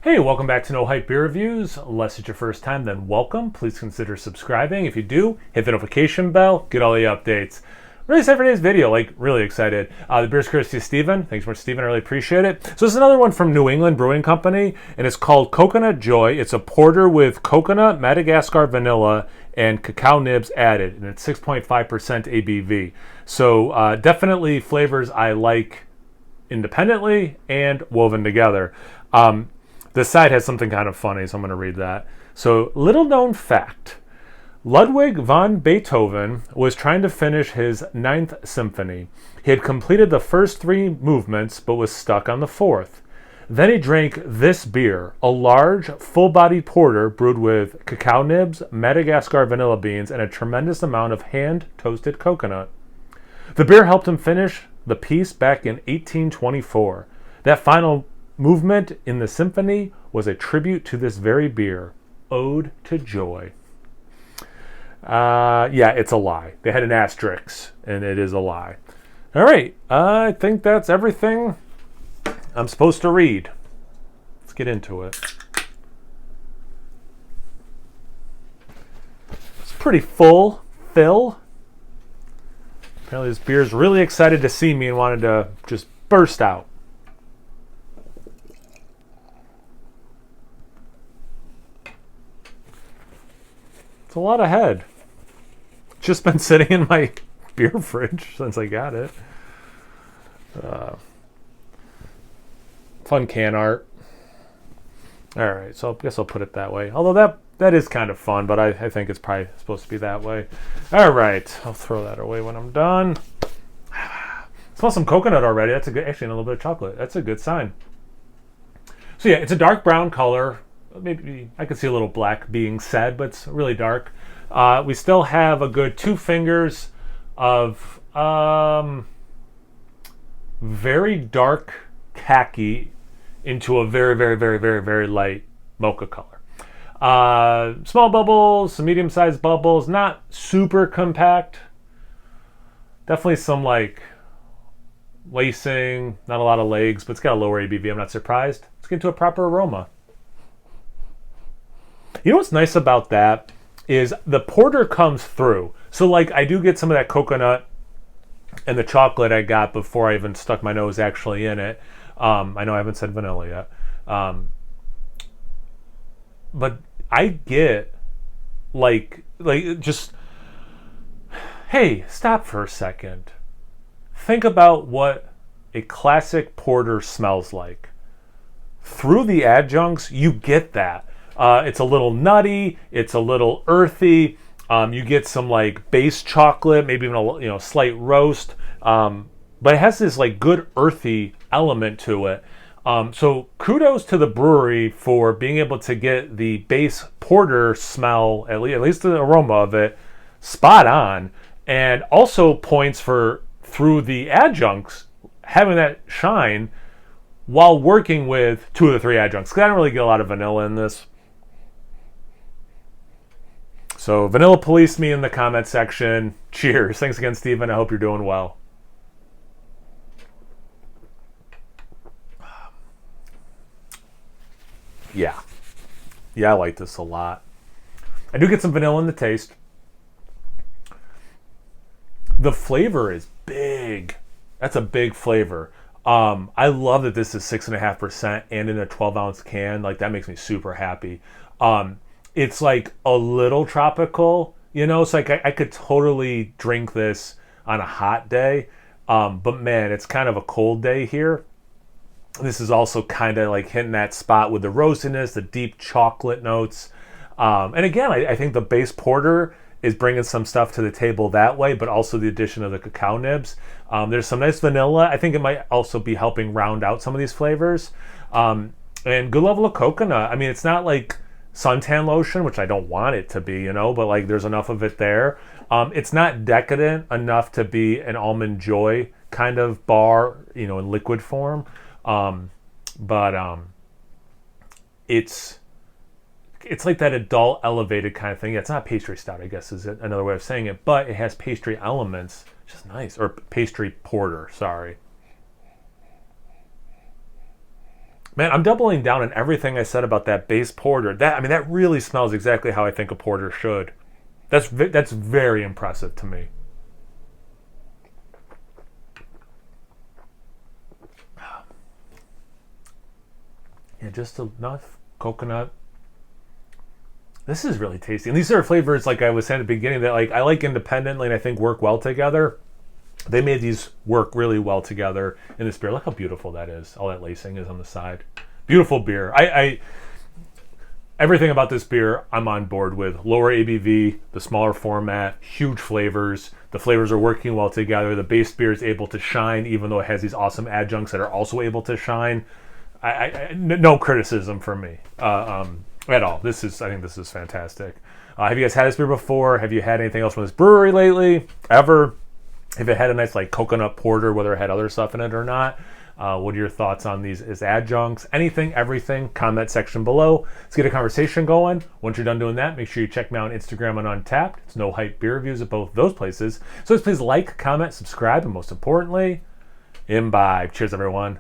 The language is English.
Hey, welcome back to No Hype Beer Reviews. Unless it's your first time, then welcome. Please consider subscribing. If you do, hit the notification bell, get all the updates. Really excited for today's video, really excited. The beer's courtesy of Steven. Thanks so much, Steven. I really appreciate it. So this is another one from New England Brewing Company, and it's called Coconut Joy. It's a porter with coconut, Madagascar vanilla, and cacao nibs added, and it's 6.5% ABV. So definitely flavors I like independently and woven together. This side has something kind of funny, so I'm going to read that. So, little known fact. Ludwig van Beethoven was trying to finish his Ninth Symphony. He had completed the first three movements, but was stuck on the fourth. Then he drank this beer, a large, full-bodied porter brewed with cacao nibs, Madagascar vanilla beans, and a tremendous amount of hand-toasted coconut. The beer helped him finish the piece back in 1824. That final movement in the symphony was a tribute to this very beer, Ode to Joy. Yeah, it's a lie. They had an asterisk, and it is a lie. All right, I think that's everything I'm supposed to read. Let's get into it. It's pretty full, Phil. Apparently this beer's really excited to see me and wanted to just burst out. It's a lot of head. It's just been sitting in my beer fridge since I got it. Fun can art. All right, so I guess I'll put it that way. Although that is kind of fun, but I think it's probably supposed to be that way. All right, I'll throw that away when I'm done. Smell some coconut already. That's a good, actually, and a little bit of chocolate. That's a good sign. So yeah, it's a dark brown color. Maybe I could see a little black being said, but it's really dark. We still have a good 2 fingers of very dark khaki into a very, very, very, very, very light mocha color. Small bubbles, some medium-sized bubbles, not super compact. Definitely some like lacing, not a lot of legs, but it's got a lower ABV. I'm not surprised. Let's get into a proper aroma. You know what's nice about that is the porter comes through. So like I do get some of that coconut and the chocolate I got before I even stuck my nose actually in it. I know I haven't said vanilla yet. But I get like just, hey, stop for a second. Think about what a classic porter smells like. Through the adjuncts, you get that. It's a little nutty. It's a little earthy. You get some like base chocolate, maybe even a slight roast. But it has this like good earthy element to it. So kudos to the brewery for being able to get the base porter smell, at least the aroma of it, spot on, and also points for through the adjuncts having that shine while working with 2 of the 3 adjuncts. 'Cause I don't really get a lot of vanilla in this. So vanilla police me in the comment section. Cheers. Thanks again, Steven. I hope you're doing well. Yeah, I like this a lot. I do get some vanilla in the taste. The flavor is big. That's a big flavor. I love that this is 6.5% and in a 12-ounce can. Like that makes me super happy. It's like a little tropical, it's like I could totally drink this on a hot day. But man, it's kind of a cold day here. This is also kind of like hitting that spot with the roastiness, the deep chocolate notes. And again, I think the base porter is bringing some stuff to the table that way, but also the addition of the cacao nibs. There's some nice vanilla. I think it might also be helping round out some of these flavors. And good level of coconut. I mean, it's not like suntan lotion, which I don't want it to be, but like there's enough of it there. It's not decadent enough to be an Almond Joy kind of bar, in liquid form. But it's like that adult elevated kind of thing. Yeah, it's not pastry stout, I guess is another way of saying it, but it has pastry elements, which is nice. Or pastry porter, sorry. Man, I'm doubling down on everything I said about that base porter. That really smells exactly how I think a porter should. That's very impressive to me. Yeah, just enough coconut. This is really tasty. And these are flavors, like I was saying at the beginning, that like I like independently and I think work well together. They made these work really well together in this beer. Look how beautiful that is. All that lacing is on the side. Beautiful beer. I everything about this beer I'm on board with. Lower ABV, the smaller format, huge flavors. The flavors are working well together. The base beer is able to shine even though it has these awesome adjuncts that are also able to shine. No criticism from me at all. I think this is fantastic. Have you guys had this beer before? Have you had anything else from this brewery lately? Ever? If it had a nice like coconut porter, whether it had other stuff in it or not. What are your thoughts on these as adjuncts? Anything, everything, comment section below. Let's get a conversation going. Once you're done doing that, make sure you check me out on Instagram and Untappd. It's No Hype Beer Reviews at both those places. So please like, comment, subscribe, and most importantly, imbibe. Cheers, everyone.